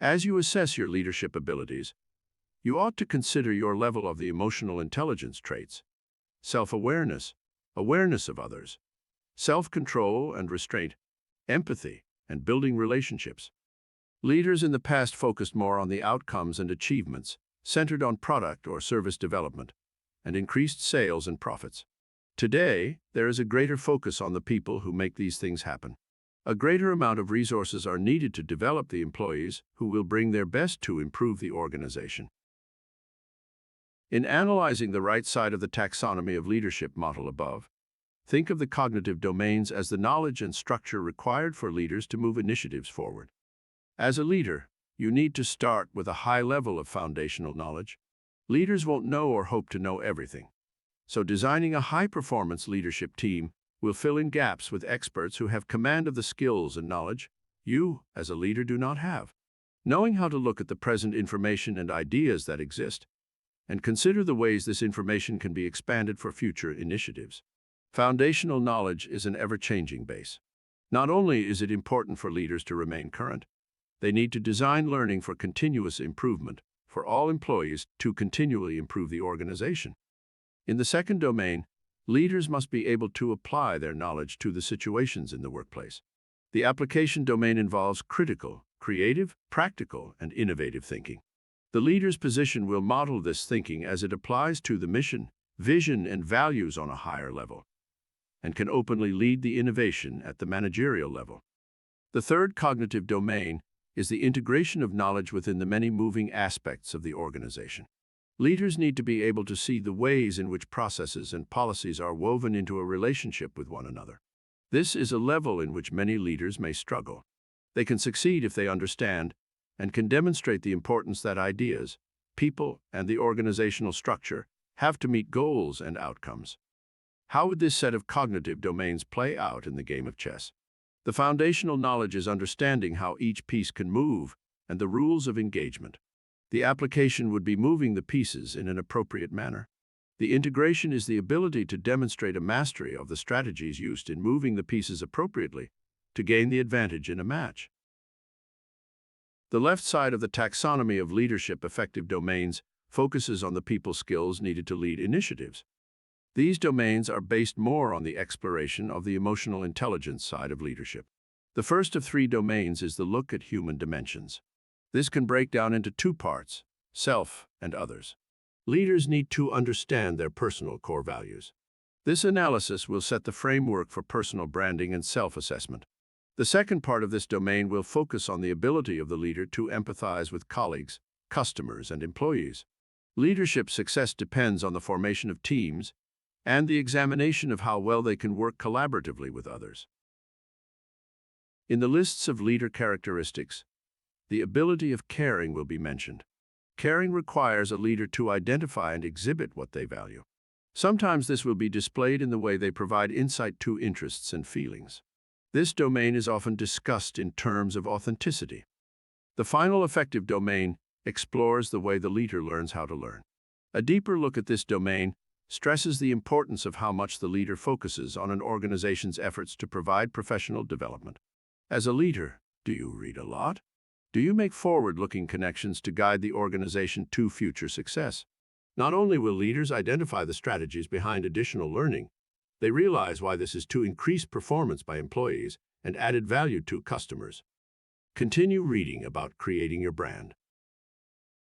As you assess your leadership abilities, you ought to consider your level of the emotional intelligence traits: self-awareness, awareness of others, self-control and restraint, empathy, and building relationships. Leaders in the past focused more on the outcomes and achievements, centered on product or service development, and increased sales and profits. Today, there is a greater focus on the people who make these things happen. A greater amount of resources are needed to develop the employees who will bring their best to improve the organization. In analyzing the right side of the taxonomy of leadership model above, think of the cognitive domains as the knowledge and structure required for leaders to move initiatives forward. As a leader, you need to start with a high level of foundational knowledge. Leaders won't know or hope to know everything. So designing a high-performance leadership team will fill in gaps with experts who have command of the skills and knowledge you, as a leader, do not have. Knowing how to look at the present information and ideas that exist, and consider the ways this information can be expanded for future initiatives. Foundational knowledge is an ever-changing base. Not only is it important for leaders to remain current, they need to design learning for continuous improvement for all employees to continually improve the organization. In the second domain, leaders must be able to apply their knowledge to the situations in the workplace. The application domain involves critical, creative, practical, and innovative thinking. The leader's position will model this thinking as it applies to the mission, vision, and values on a higher level, and can openly lead the innovation at the managerial level. The third cognitive domain is the integration of knowledge within the many moving aspects of the organization. Leaders need to be able to see the ways in which processes and policies are woven into a relationship with one another. This is a level in which many leaders may struggle. They can succeed if they understand and can demonstrate the importance that ideas, people, and the organizational structure have to meet goals and outcomes. How would this set of cognitive domains play out in the game of chess? The foundational knowledge is understanding how each piece can move and the rules of engagement. The application would be moving the pieces in an appropriate manner. The integration is the ability to demonstrate a mastery of the strategies used in moving the pieces appropriately to gain the advantage in a match. The left side of the taxonomy of leadership affective domains focuses on the people skills needed to lead initiatives. These domains are based more on the exploration of the emotional intelligence side of leadership. The first of three domains is the look at human dimensions. This can break down into two parts: self and others. Leaders need to understand their personal core values. This analysis will set the framework for personal branding and self-assessment. The second part of this domain will focus on the ability of the leader to empathize with colleagues, customers, and employees. Leadership success depends on the formation of teams and the examination of how well they can work collaboratively with others. In the lists of leader characteristics, the ability of caring will be mentioned. Caring requires a leader to identify and exhibit what they value. Sometimes this will be displayed in the way they provide insight to interests and feelings. This domain is often discussed in terms of authenticity. The final affective domain explores the way the leader learns how to learn. A deeper look at this domain stresses the importance of how much the leader focuses on an organization's efforts to provide professional development. As a leader, do you read a lot? Do you make forward-looking connections to guide the organization to future success? Not only will leaders identify the strategies behind additional learning, they realize why this is to increase performance by employees and added value to customers. Continue reading about creating your brand.